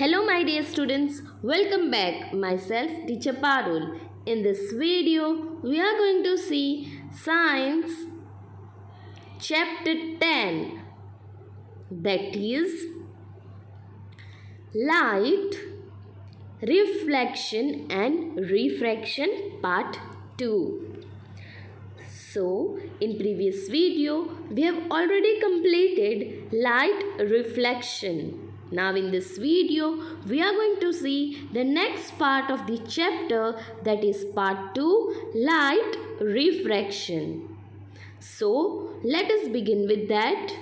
Hello my dear students, welcome back. Myself teacher Parul. In this video, we are going to see Science chapter 10, that is Light, Reflection and Refraction part 2. So, in previous video, we have already completed light reflection. Now in this video, we are going to see the next part of the chapter, that is part 2, light refraction. So, let us begin with that.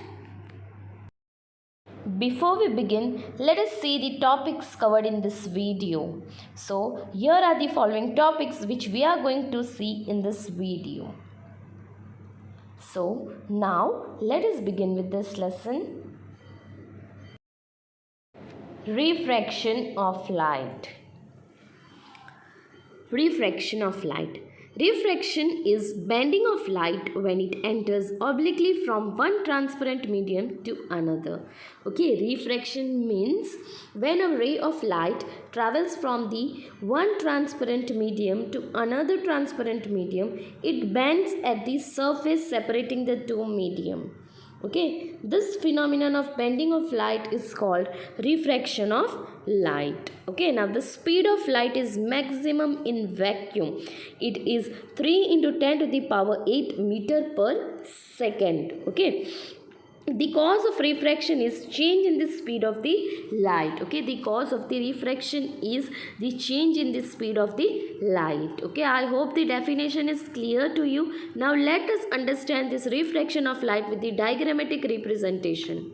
Before we begin, let us see the topics covered in this video. So, here are the following topics which we are going to see in this video. So, now let us begin with this lesson. Refraction of light. Refraction of light. Refraction is bending of light when it enters obliquely from one transparent medium to another. Okay, refraction means when a ray of light travels from the one transparent medium to another transparent medium, it bends at the surface separating the two medium. Okay, this phenomenon of bending of light is called refraction of light. Okay, now the speed of light is maximum in vacuum. It is 3 into 10 to the power 8 meter per second. Okay, the cause of refraction is change in the speed of the light. Okay, the cause of the refraction is the change in the speed of the light. Okay, I hope the definition is clear to you. Now let us understand this refraction of light with the diagrammatic representation.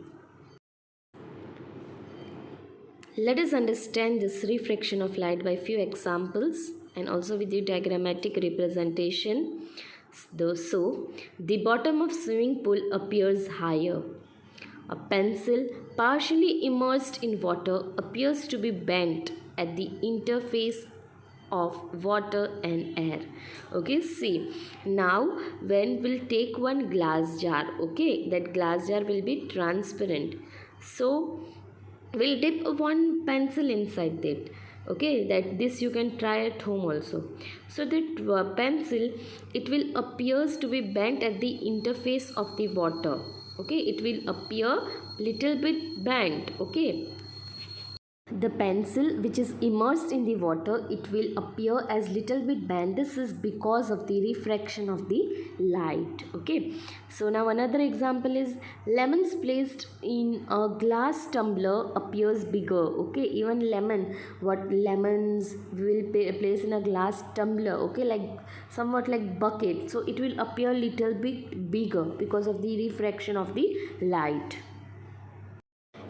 Let us understand this refraction of light by few examples and also with the diagrammatic representation. So, the bottom of swimming pool appears higher. A pencil partially immersed in water appears to be bent at the interface of water and air. Okay, see, now when we'll take one glass jar, okay, that glass jar will be transparent. So, we'll dip one pencil inside that. Okay, that this you can try at home also. So that pencil, it will appears to be bent at the interface of the water. Okay, it will appear little bit bent. Okay, the pencil which is immersed in the water, it will appear as little bit bent. This is because of the refraction of the light. Okay, so now another example is lemons placed in a glass tumbler appears bigger. Okay, even lemon, what lemons will place in a glass tumbler, okay, like somewhat like bucket, so it will appear little bit bigger because of the refraction of the light.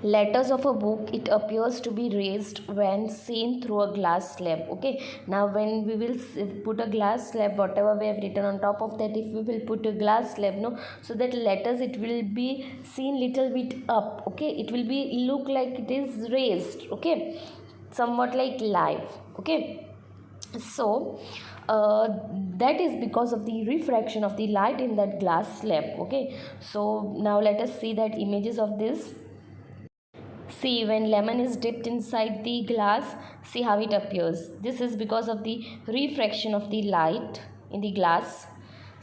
Letters of a book, it appears to be raised when seen through a glass slab. Okay, now when we will put a glass slab, whatever we have written on top of that, if we will put a glass slab, no, so that letters, it will be seen little bit up. Okay, it will be look like it is raised. Okay, somewhat like live. Okay, so that is because of the refraction of the light in that glass slab. Okay, so now let us see that images of this. See, when lemon is dipped inside the glass, see how it appears. This is because of the refraction of the light in the glass.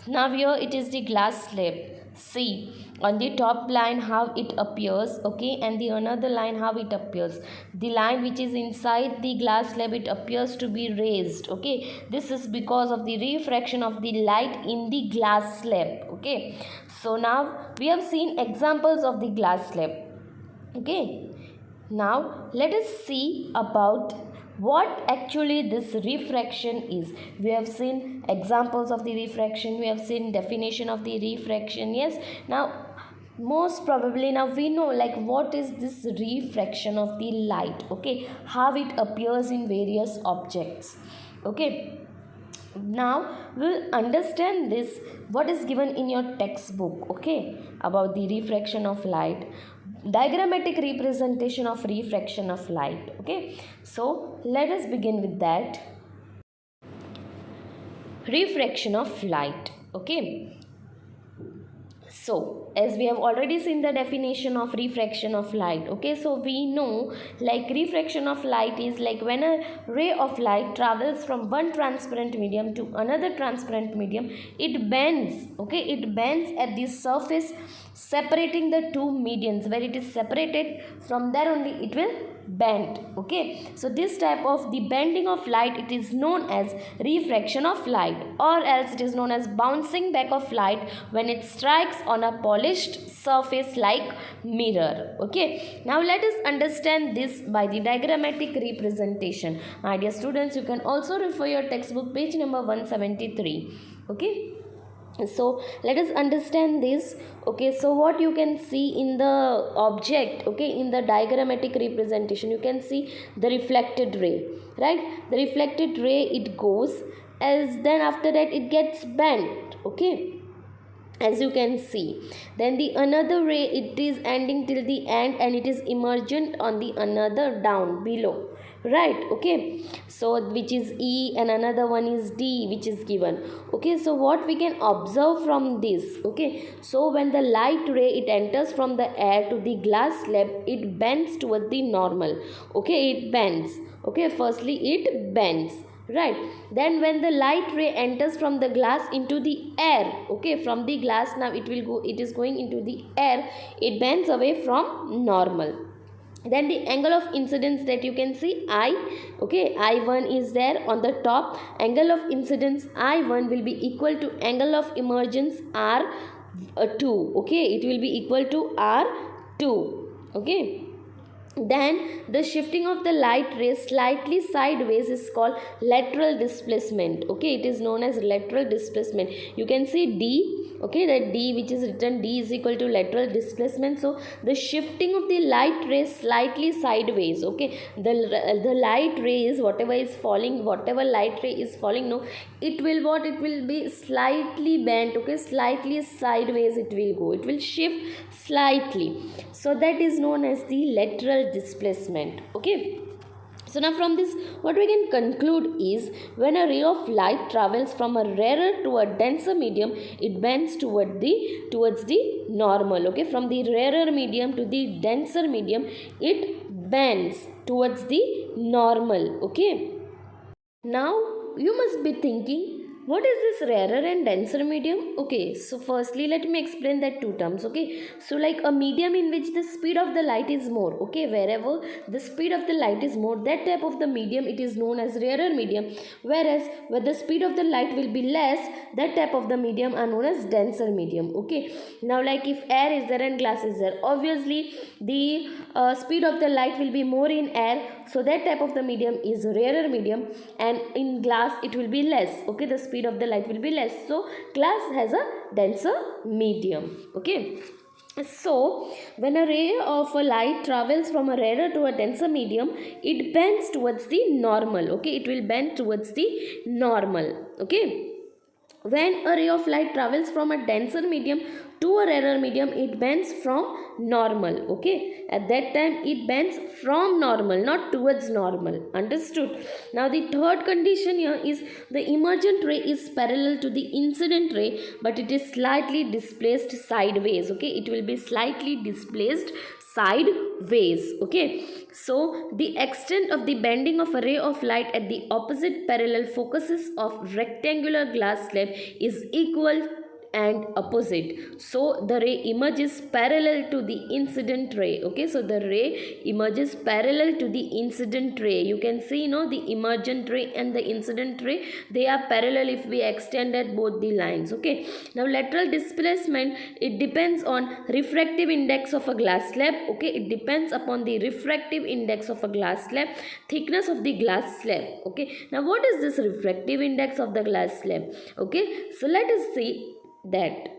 Now here it is the glass slab. See, on the top line how it appears, okay, and the another line how it appears. The line which is inside the glass slab, it appears to be raised, okay. This is because of the refraction of the light in the glass slab, okay. So now we have seen examples of the glass slab, okay. Now let us see about what actually this refraction is. We have seen examples of the refraction, we have seen definition of the refraction. Yes, now most probably now we know like what is this refraction of the light, okay, how it appears in various objects. Okay, now we'll understand this what is given in your textbook, okay, about the refraction of light, diagrammatic representation of refraction of light. Okay, so let us begin with that. Refraction of light. Okay, So as we have already seen the definition of refraction of light, okay, so we know like refraction of light is like when a ray of light travels from one transparent medium to another transparent medium, it bends, okay, it bends at the surface separating the two mediums. Where it is separated, from there only it will bend, okay. So this type of the bending of light, it is known as refraction of light, or else it is known as bouncing back of light when it strikes on a polished surface like mirror, okay. Now let us understand this by the diagrammatic representation. My dear students, you can also refer your textbook page number 173, okay. So let us understand this, okay. So what you can see in the object, okay, in the diagrammatic representation, you can see the reflected ray, right? The reflected ray, it goes, as then after that it gets bent, okay, as you can see. Then the another ray, it is ending till the end and it is emergent on the another down below, right, okay. So which is E and another one is D, which is given, okay. So what we can observe from this, okay, so when the light ray, it enters from the air to the glass slab, it bends toward the normal, okay, it bends, okay, firstly it bends, right. Then when the light ray enters from the glass into the air, okay, from the glass, now it will go, it is going into the air, it bends away from normal. Then the angle of incidence that you can see I, okay, I1 is there on the top. Angle of incidence I1 will be equal to angle of emergence R2, okay, it will be equal to R2, okay. Then the shifting of the light rays slightly sideways is called lateral displacement, okay, it is known as lateral displacement. You can see D, okay, that D which is written, D is equal to lateral displacement. So the shifting of the light rays slightly sideways, okay, the light ray is whatever is falling, whatever light ray is falling, no, it will what, it will be slightly bent, okay, slightly sideways it will go, it will shift slightly. So that is known as the lateral displacement, okay. So now from this, what we can conclude is when a ray of light travels from a rarer to a denser medium, it bends towards the normal, okay. From the rarer medium to the denser medium, it bends towards the normal, okay. Now you must be thinking, what is this rarer and denser medium? Okay, so firstly let me explain that two terms, okay. So like a medium in which the speed of the light is more, okay, wherever the speed of the light is more, that type of the medium, it is known as rarer medium. Whereas where the speed of the light will be less, that type of the medium are known as denser medium, okay. Now like if air is there and glass is there, obviously the speed of the light will be more in air, so that type of the medium is rarer medium, and in glass it will be less, okay, the speed of the light will be less, so glass has a denser medium, okay. So when a ray of a light travels from a rarer to a denser medium, it bends towards the normal, okay, it will bend towards the normal, okay. When a ray of light travels from a denser medium to a rarer medium, it bends from normal, okay. At that time it bends from normal, not towards normal, understood. Now the third condition here is the emergent ray is parallel to the incident ray, but it is slightly displaced sideways, okay, it will be slightly displaced sideways, okay. So the extent of the bending of a ray of light at the opposite parallel focuses of rectangular glass slab is equal and opposite. So the ray emerges parallel to the incident ray, okay. So the ray emerges parallel to the incident ray. You can see, the emergent ray and the incident ray, they are parallel if we extend at both the lines, okay. Now lateral displacement, it depends on refractive index of a glass slab, okay, it depends upon the refractive index of a glass slab, thickness of the glass slab, okay. Now what is this refractive index of the glass slab, okay. So let us see that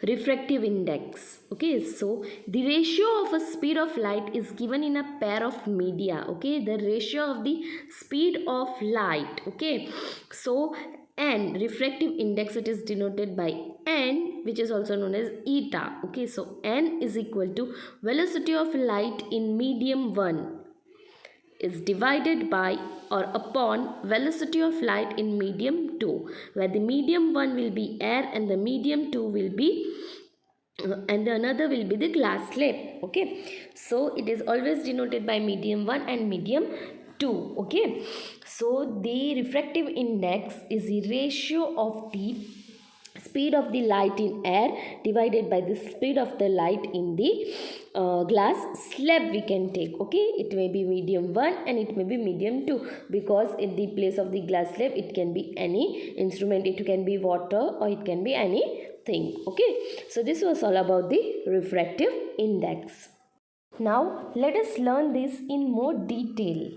refractive index, okay. So the ratio of a speed of light is given in a pair of media, okay, the ratio of the speed of light, okay. So n, refractive index, it is denoted by n, which is also known as eta, okay. So n is equal to velocity of light in medium 1, is divided by or upon velocity of light in medium 2, where the medium 1 will be air and the medium 2 will be and the another will be the glass slab. Okay, so it is always denoted by medium 1 and medium 2. Okay, so the refractive index is the ratio of the speed of the light in air divided by the speed of the light in the glass slab we can take. Okay, it may be medium 1 and it may be medium 2, because in the place of the glass slab it can be any instrument, it can be water or it can be anything. Okay, so this was all about the refractive index. Now let us learn this in more detail.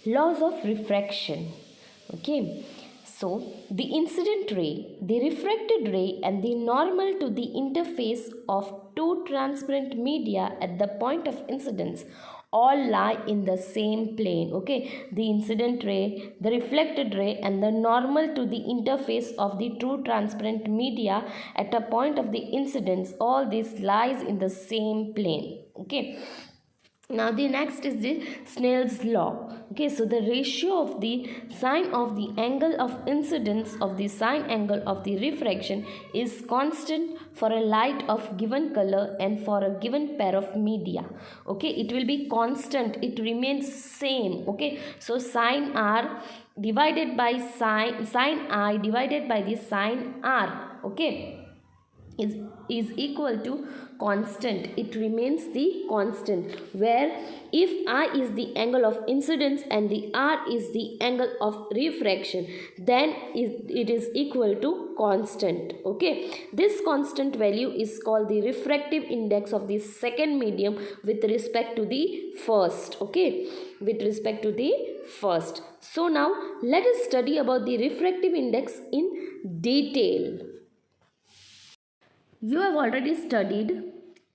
Laws of refraction. Okay, so the incident ray, the refracted ray and the normal to the interface of two transparent media at the point of incidence all lie in the same plane. Okay, the incident ray, the reflected ray and the normal to the interface of the two transparent media at a point of the incidence, all this lies in the same plane. Okay, now the next is the Snell's law. Okay, so the ratio of the sine of the angle of incidence of the sine angle of the refraction is constant for a light of given color and for a given pair of media. Okay, it will be constant, it remains same. Okay, so sine r divided by sine I divided by the sine r, okay, is equal to constant. It remains the constant, where if I is the angle of incidence and the r is the angle of refraction, then it is equal to constant. Okay, this constant value is called the refractive index of the second medium with respect to the first. Okay, with respect to the first. So now let us study about the refractive index in detail. You have already studied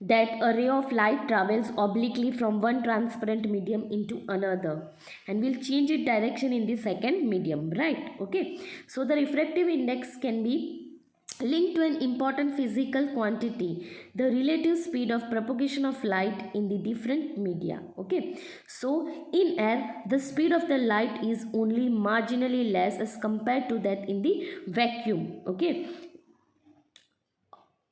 that a ray of light travels obliquely from one transparent medium into another and will change its direction in the second medium, right? Okay, so the refractive index can be linked to an important physical quantity, the relative speed of propagation of light in the different media. Okay, so in air the speed of the light is only marginally less as compared to that in the vacuum. Okay,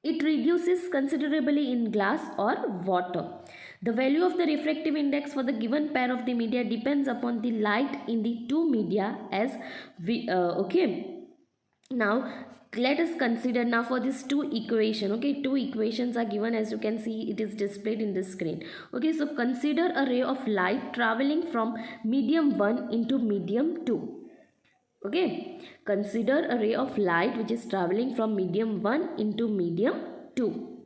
it reduces considerably in glass or water. The value of the refractive index for the given pair of the media depends upon the light in the two media as we okay. Now let us consider now for this two equation. Okay, two equations are given, as you can see it is displayed in the screen. Okay, so consider a ray of light traveling from medium 1 into medium 2. Okay, consider a ray of light which is traveling from medium 1 into medium 2.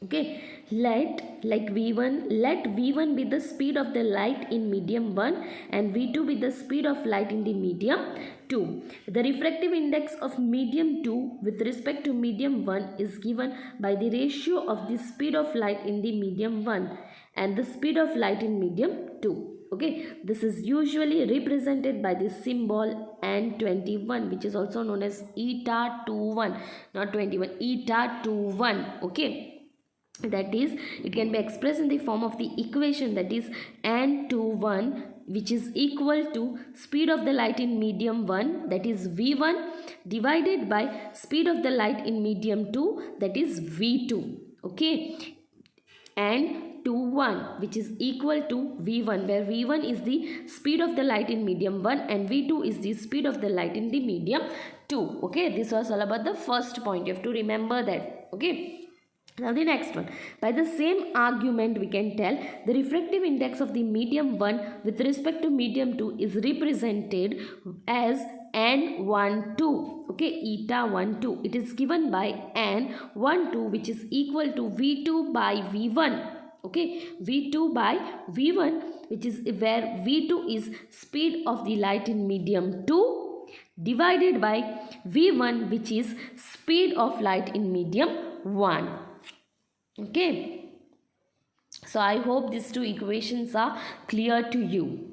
Okay, let v1 be the speed of the light in medium 1 and v2 be the speed of light in the medium 2. The refractive index of medium 2 with respect to medium 1 is given by the ratio of the speed of light in the medium 1 and the speed of light in medium 2. Okay, this is usually represented by the symbol N21, which is also known as eta 21, not 21, eta 21. Okay, that is, it can be expressed in the form of the equation, that is N21, which is equal to speed of the light in medium 1, that is v1, divided by speed of the light in medium 2, that is v2. Okay, and 21, which is equal to v1, where v1 is the speed of the light in medium 1 and v2 is the speed of the light in the medium 2. Okay, this was all about the first point. You have to remember that. Okay, now the next one. By the same argument we can tell the refractive index of the medium 1 with respect to medium 2 is represented as N12. Okay, eta 12. It is given by N12, which is equal to v2 by v1. Okay, v2 by v1, which is where v2 is speed of the light in medium 2 divided by v1, which is speed of light in medium 1. Okay, so I hope these two equations are clear to you.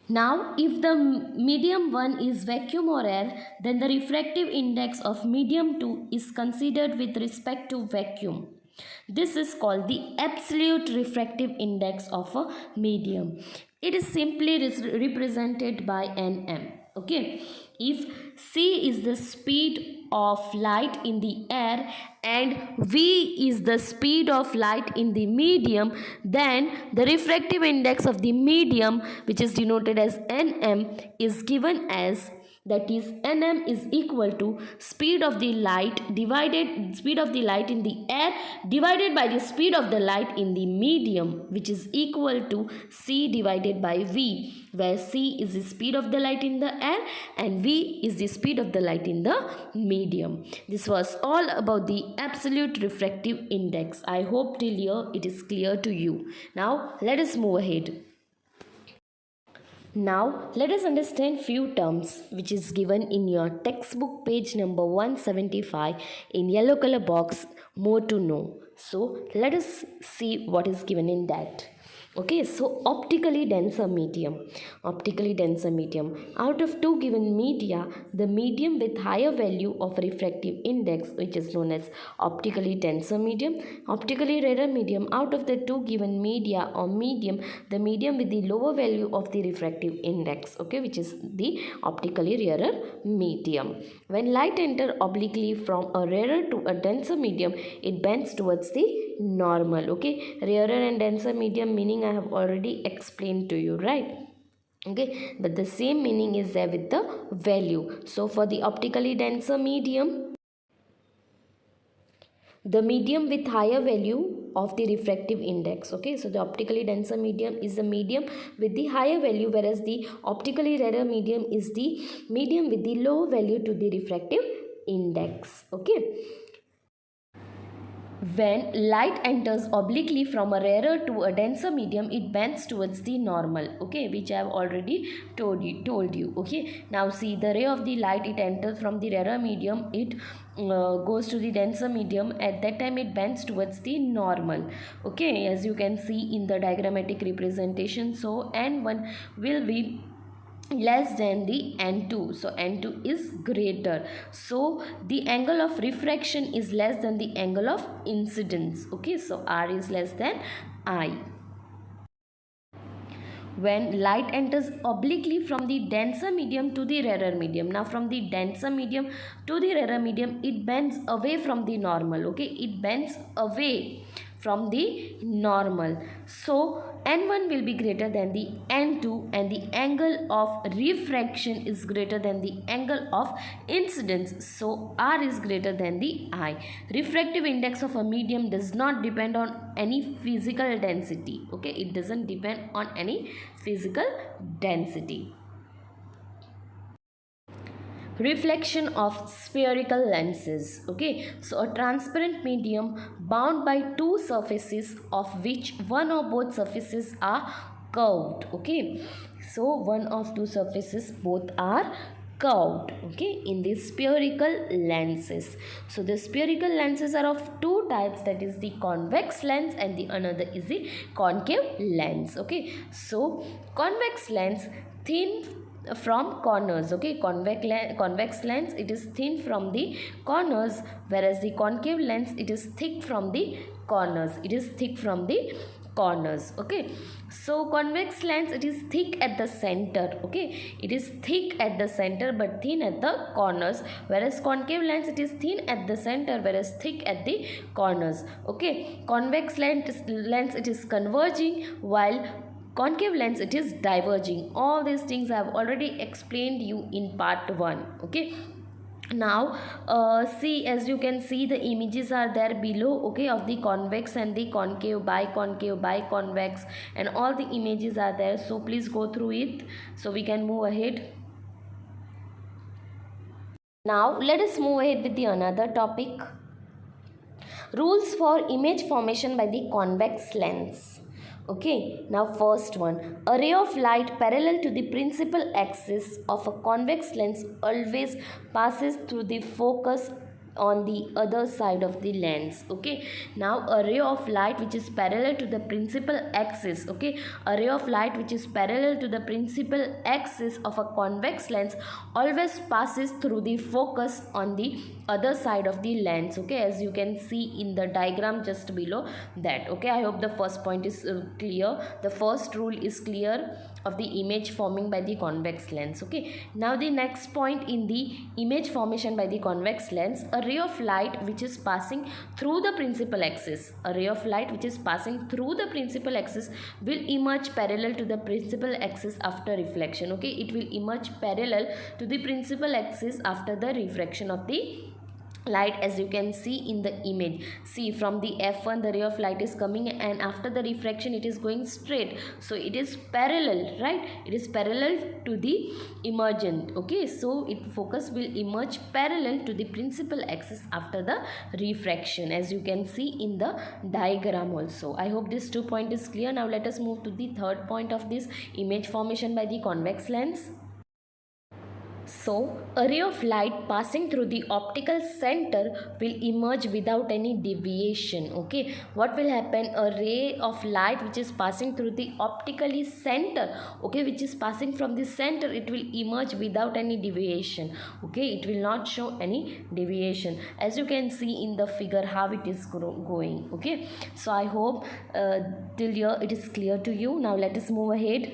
Now, if the medium 1 is vacuum or air, then the refractive index of medium 2 is considered with respect to vacuum. This is called the absolute refractive index of a medium. It is simply represented by nm. Okay, if c is the speed of light in the air and v is the speed of light in the medium, then the refractive index of the medium, which is denoted as nm, is given as, that is nm is equal to speed of the light in the air divided by the speed of the light in the medium, which is equal to c divided by v, where c is the speed of the light in the air and v is the speed of the light in the medium. This was all about the absolute refractive index. I hope till here it is clear to you. Now let us move ahead. Now let us understand few terms which is given in your textbook page number 175 in yellow color box, more to know. So let us see what is given in that. Okay, so optically denser medium. Out of two given media, the medium with higher value of refractive index, which is known as optically denser medium, optically rarer medium. Out of the two given media or medium, the medium with the lower value of the refractive index, okay, which is the optically rarer medium. When light enters obliquely from a rarer to a denser medium, it bends towards the normal. Okay, rarer and denser medium meaning I have already explained to you, right? Okay, but the same meaning is there with the value. So for the optically denser medium, the medium with higher value of the refractive index. Okay, so the optically denser medium is the medium with the higher value, whereas the optically rarer medium is the medium with the low value to the refractive index. Okay, when light enters obliquely from a rarer to a denser medium, it bends towards the normal, okay, which I have already told you. Okay, now see, the ray of the light, it enters from the rarer medium, it goes to the denser medium. At that time it bends towards the normal. Okay, as you can see in the diagrammatic representation, so n1 will be less than the n2, so n2 is greater, so the angle of refraction is less than the angle of incidence. Okay, so r is less than I. When light enters obliquely from the denser medium to the rarer medium, now from the denser medium to the rarer medium, it bends away from the normal. Okay, it bends away from the normal, so n1 will be greater than the n2 and the angle of refraction is greater than the angle of incidence, so r is greater than the I. Refractive index of a medium does not depend on any physical density. Okay, it doesn't depend on any physical density. Reflection of spherical lenses. Okay, so a transparent medium bound by two surfaces of which one or both surfaces are curved. Okay, so one of two surfaces both are curved, okay, in the spherical lenses. So the spherical lenses are of two types, that is the convex lens and the another is the concave lens. Okay, so convex lens thin from corners. Okay, convex lens, it is thin from the corners, whereas the concave lens, it is thick from the corners. Okay, so convex lens, it is thick at the center. Okay, it is thick at the center but thin at the corners, whereas concave lens, it is thin at the center whereas thick at the corners. Okay, convex lens it is converging, while concave lens, it is diverging. All these things I have already explained you in part 1. Okay, now see, as you can see, the images are there below, okay, of the convex and the concave, biconcave, biconvex, and all the images are there, so please go through it so we can move ahead. Now let us move ahead with the another topic. Rules for image formation by the convex lens. Okay, now first one, a ray of light parallel to the principal axis of a convex lens always passes through the focus on the other side of the lens. Okay, now a ray of light which is parallel to the principal axis, okay, a ray of light which is parallel to the principal axis of a convex lens always passes through the focus on the other side of the lens. Okay, as you can see in the diagram just below that. Okay, I hope the first point is clear. The first rule is clear of the image forming by the convex lens. Okay, now the next point in the image formation by the convex lens, a ray of light which is passing through the principal axis, a ray of light which is passing through the principal axis will emerge parallel to the principal axis after reflection. Okay, it will emerge parallel to the principal axis after the refraction of the light, as you can see in the image. See, from the f1 the ray of light is coming, and after the refraction it is going straight, so it is parallel, right? It is parallel to the emergent. Okay, so its focus will emerge parallel to the principal axis after the refraction, as you can see in the diagram also. I hope this 2 point is clear. Now let us move to the third point of this image formation by the convex lens. So, a ray of light passing through the optical center will emerge without any deviation. Okay, what will happen? A ray of light which is passing through the optically center, okay, which is passing from the center, it will emerge without any deviation. Okay, it will not show any deviation, as you can see in the figure how it is going. Okay, so I hope till here it is clear to you. Now let us move ahead.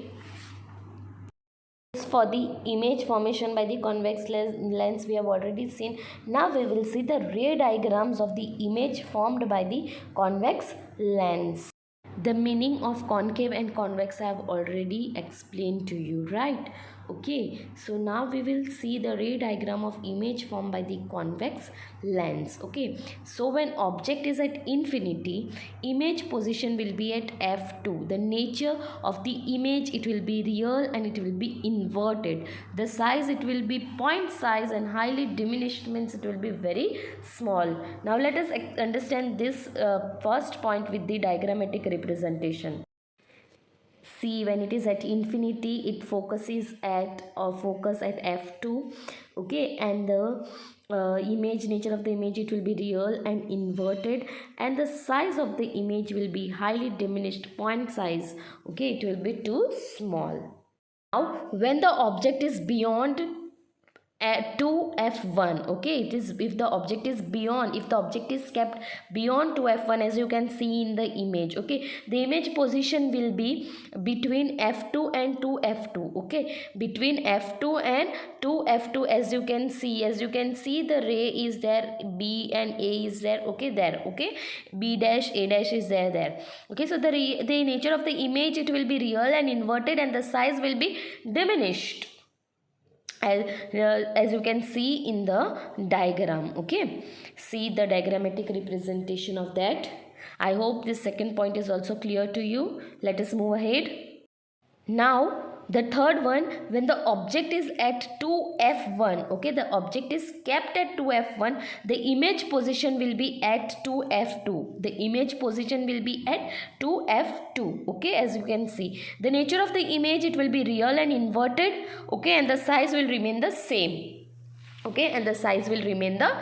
For the image formation by the convex lens we have already seen. Now we will see the ray diagrams of the image formed by the convex lens. The meaning of concave and convex I have already explained to you, right? Okay, so now we will see the ray diagram of image formed by the convex lens. Okay, so when object is at infinity, image position will be at f2. The nature of the image, it will be real and it will be inverted. The size, it will be point size, and highly diminished means it will be very small. Now let us understand this first point with the diagrammatic representation. See, when it is at infinity, it focuses at focus at f2. Okay, and the image, nature of the image, it will be real and inverted, and the size of the image will be highly diminished, point size. Okay, it will be too small. Now when the object is beyond to f1, okay, it is if the object is beyond, if the object is kept beyond to f1, as you can see in the image, okay, the image position will be between f2 and 2f2. Okay, between f2 and 2f2, as you can see the ray is there, b and a is there. Okay, there. Okay, b dash, a dash is there. Okay, so the nature of the image, it will be real and inverted, and the size will be diminished, as you can see in the diagram. Okay, see the diagrammatic representation of that. I hope this second point is also clear to you. Let us move ahead. Now the third one, when the object is at 2f1, okay, the object is kept at 2f1, the image position will be at 2f2. The image position will be at 2f2. Okay, as you can see, the nature of the image, it will be real and inverted. Okay, and the size will remain the same. Okay, and the size will remain the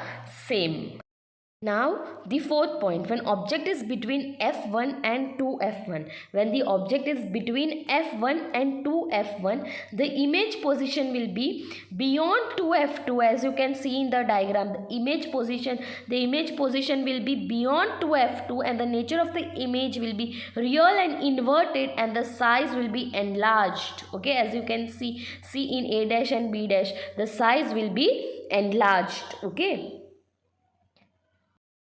same. Now the fourth point, when object is between f1 and 2f1, when the object is between f1 and 2f1, the image position will be beyond 2f2, as you can see in the diagram. The image position will be beyond 2f2, and the nature of the image will be real and inverted, and the size will be enlarged. Okay, as you can see in a dash and b dash, the size will be enlarged. Okay.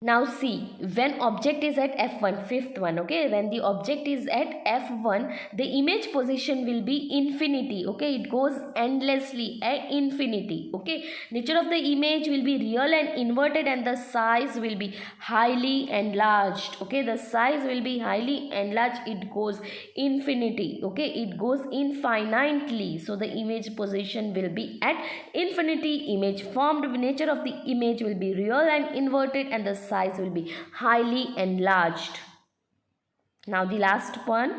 Now see, when object is at f1, fifth one, okay, when the object is at f1, the image position will be infinity. Okay, it goes endlessly at infinity. Okay, nature of the image will be real and inverted, and the size will be highly enlarged. Okay, the size will be highly enlarged. It goes infinity. Okay, it goes infinitely. So the image position will be at infinity. Image formed, nature of the image will be real and inverted, and the size will be highly enlarged. Now the last one,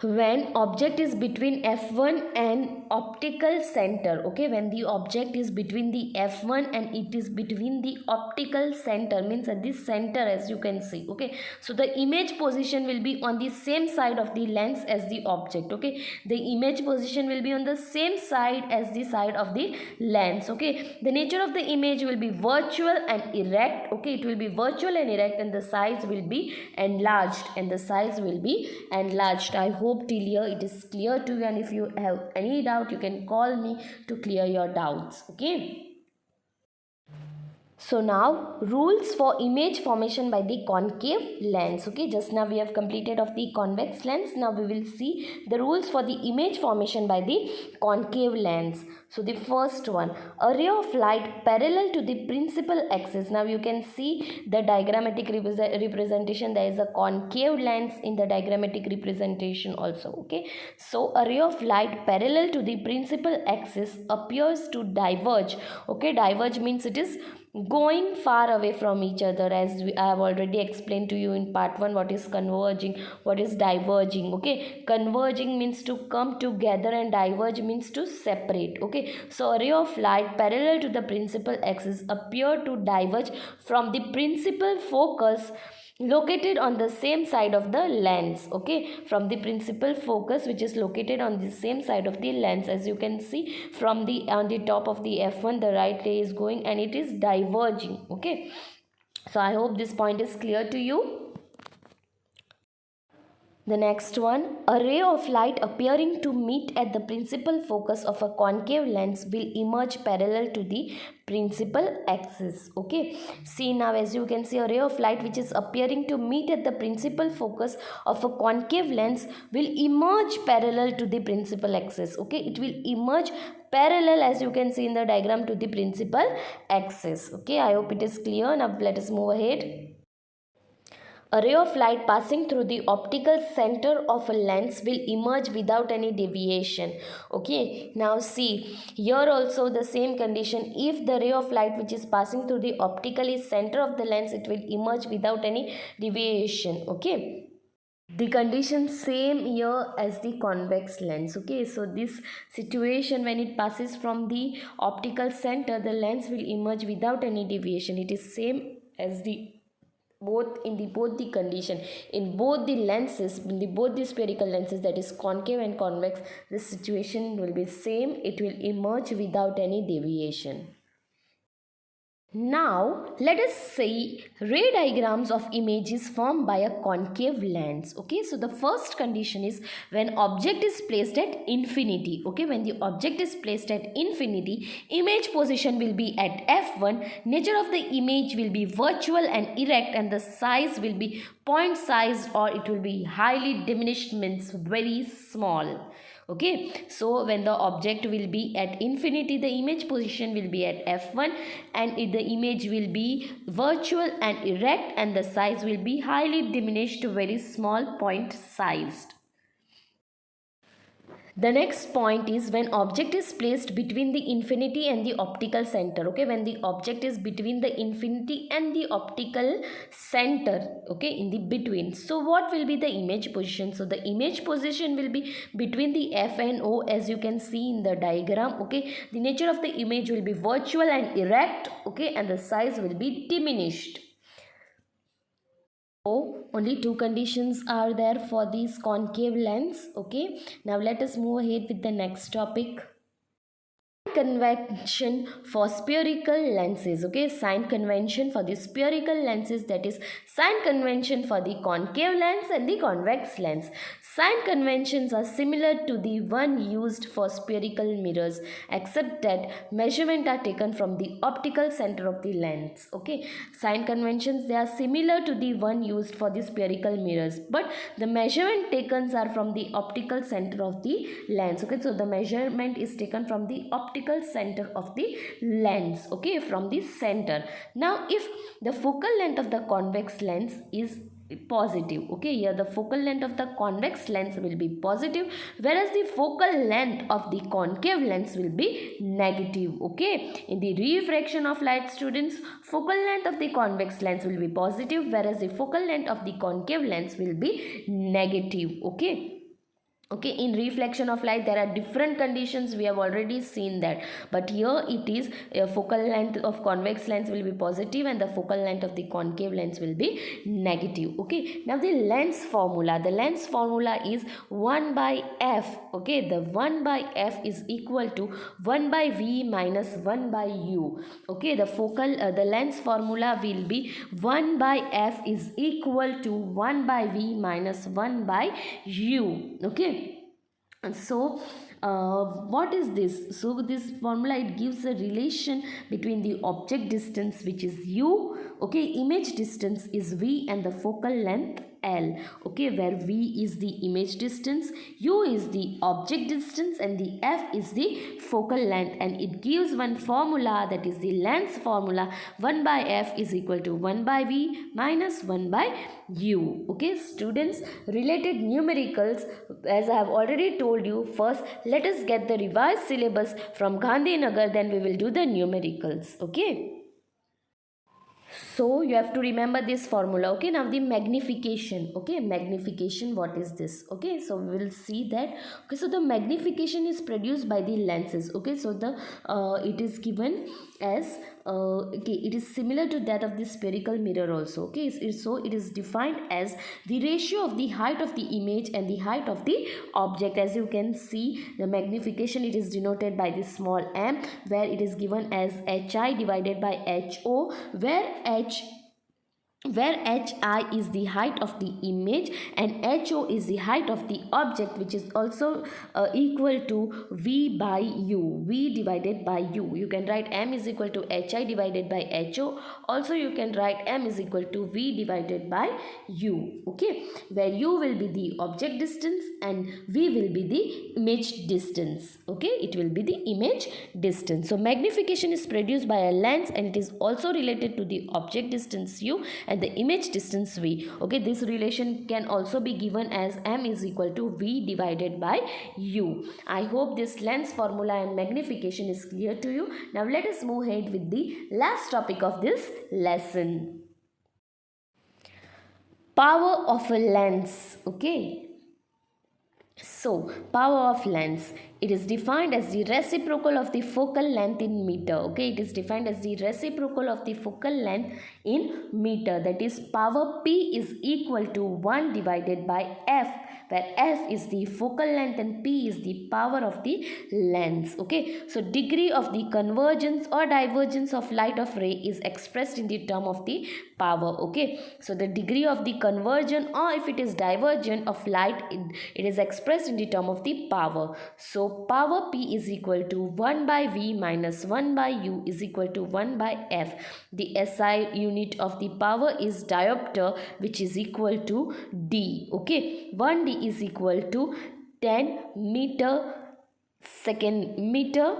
when object is between f1 and optical center. Okay, when the object is between the f1 and it is between the optical center, means at this center, as you can see. Okay, so the image position will be on the same side of the lens as the object. Okay, the image position will be on the same side as the side of the lens. Okay, the nature of the image will be virtual and erect. Okay, it will be virtual and erect, and the size will be enlarged, I hope till here it is clear to you, and if you have any doubt, you can call me to clear your doubts. Okay. So now rules for image formation by the concave lens. Okay, just now we have completed of the convex lens. Now we will see the rules for the image formation by the concave lens. So the first one, a ray of light parallel to the principal axis. Now you can see the diagrammatic representation. There is a concave lens in the diagrammatic representation also. Okay, so a ray of light parallel to the principal axis appears to diverge. Okay, diverge means it is going far away from each other, as I have already explained to you in part 1 what is converging, what is diverging. Okay, converging means to come together and diverge means to separate. Okay, so a ray of light parallel to the principal axis appear to diverge from the principal focus located on the same side of the lens. Okay, from the principal focus which is located on the same side of the lens, as you can see from the on the top of the f1, the right ray is going and it is diverging. Okay, so I hope this point is clear to you. The next one, a ray of light appearing to meet at the principal focus of a concave lens will emerge parallel to the principal axis. Okay, see now, as you can see, a ray of light which is appearing to meet at the principal focus of a concave lens will emerge parallel to the principal axis. Okay, it will emerge parallel, as you can see in the diagram, to the principal axis. Okay, I hope it is clear. Now let us move ahead. A ray of light passing through the optical center of a lens will emerge without any deviation. Okay, now see, here also the same condition. If the ray of light which is passing through the optical center of the lens, it will emerge without any deviation. Okay, the condition same here as the convex lens. Okay, so this situation, when it passes from the optical center, the lens will emerge without any deviation. It is same as the both the condition in both the lenses, in both the spherical lenses, that is concave and convex, the situation will be same. It will emerge without any deviation. Now let us see ray diagrams of images formed by a concave lens. Okay, so the first condition is when object is placed at infinity. Okay, when the object is placed at infinity, image position will be at f1, nature of the image will be virtual and erect, and the size will be point sized, or it will be highly diminished, means very small. Okay, so when the object will be at infinity, the image position will be at f1, and the image will be virtual and erect, and the size will be highly diminished, very small, point sized. The next point is when object is placed between the infinity and the optical center. Okay, when the object is between the infinity and the optical center, okay, in the between. So what will be the image position? So the image position will be between the F and O, as you can see in the diagram. Okay, the nature of the image will be virtual and erect. Okay, and the size will be diminished. So only two conditions are there for this concave lens. Okay, now let us move ahead with the next topic. Convention for spherical lenses. Okay, sign convention for the spherical lenses, that is sign convention for the concave lens and the convex lens. Sign conventions are similar to the one used for spherical mirrors, except that measurements are taken from the optical center of the lens. Okay, sign conventions, they are similar to the one used for the spherical mirrors, but the measurement taken are from the optical center of the lens. Okay, so the measurement is taken from the optical center of the lens. Okay, from the center. Now if the focal length of the convex lens is positive, okay, here the focal length of the convex lens will be positive, whereas the focal length of the concave lens will be negative. Okay, in the refraction of light, students, focal length of the convex lens will be positive, whereas the focal length of the concave lens will be negative. Okay, Okay, in reflection of light there are different conditions, we have already seen that, but here it is focal length of convex lens will be positive and the focal length of the concave lens will be negative. Okay, now the lens formula is 1 by f. Okay, the 1 by f is equal to 1 by v minus 1 by u. Okay, the lens formula will be 1 by f is equal to 1 by v minus 1 by u. Okay, and so what is this? So this formula, it gives a relation between the object distance, which is u, okay, image distance is v, and the focal length L. Okay, where v is the image distance, u is the object distance, and the f is the focal length, and it gives one formula, that is the lens formula. 1 by f is equal to 1 by v minus 1 by u. Okay, students, related numericals, as I have already told you, first let us get the revised syllabus from Gandhinagar, then we will do the numericals. Okay, so you have to remember this formula. Okay, now the magnification. Okay, magnification, what is this? Okay, so we will see that. Okay, so the magnification is produced by the lenses. Okay, so the it is given as okay, it is similar to that of the spherical mirror also. Okay, so it is defined as the ratio of the height of the image and the height of the object. As you can see, the magnification, it is denoted by the small m, where it is given as hi divided by ho, where hi is the height of the image and ho is the height of the object, which is also equal to v by u, v divided by u. You can write m is equal to hi divided by ho. Also you can write m is equal to v divided by u. Okay, where u will be the object distance and v will be the image distance. Okay, it will be the image distance. So magnification is produced by a lens, and it is also related to the object distance u and the image distance v. Okay, this relation can also be given as m is equal to v divided by u. I hope this lens formula and magnification is clear to you. Now let us move ahead with the last topic of this lesson. Power of a lens. Okay, so power of lens, it is defined as the reciprocal of the focal length in meter. Okay, it is defined as the reciprocal of the focal length in meter, that is power p is equal to 1 divided by f, where f is the focal length and p is the power of the lens. Okay, so degree of the convergence or divergence of light of ray is expressed in the term of the power. Okay, so the degree of the convergence, or if it is divergent of light, it is expressed in the term of the power. So power p is equal to 1 by v minus 1 by u is equal to 1 by f. The SI unit of the power is diopter, which is equal to d. Okay, 1d is equal to 10 meter second meter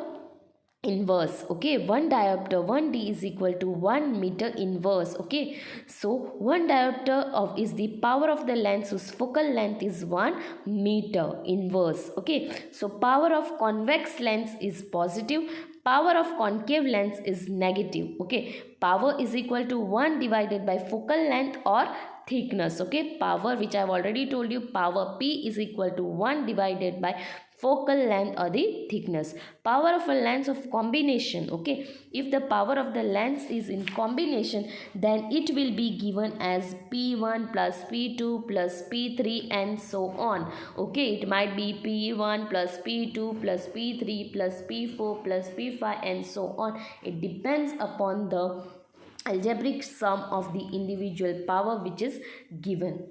inverse. Okay, 1 diopter 1d is equal to 1 meter inverse. Okay, so 1 diopter of is the power of the lens whose focal length is 1 meter inverse. Okay, so power of convex lens is positive, power of concave lens is negative. Okay, power is equal to 1 divided by focal length or thickness. Okay, power, which I have already told you, power p is equal to 1 divided by focal length or the thickness. Power of a lens of combination. Okay, if the power of the lens is in combination, then it will be given as p1 plus p2 plus p3 and so on. Okay, it might be p1 plus p2 plus p3 plus p4 plus p5 and so on. It depends upon the algebraic sum of the individual power which is given.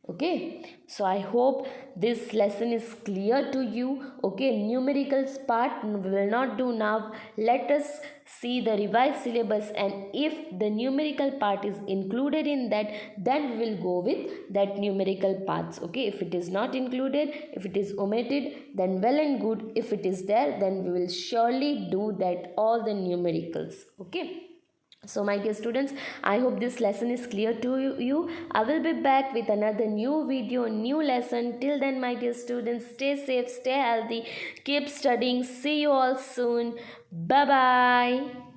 Okay, so I hope this lesson is clear to you. Okay, numericals part we will not do now. Let us see the revised syllabus, and if the numerical part is included in that, then we will go with that numerical parts. Okay, if it is not included, if it is omitted, then well and good. If it is there, then we will surely do that, all the numericals. Okay. So my dear students, I hope this lesson is clear to you. I will be back with another new video, new lesson. Till then, my dear students, stay safe, stay healthy, keep studying. See you all soon. Bye-bye.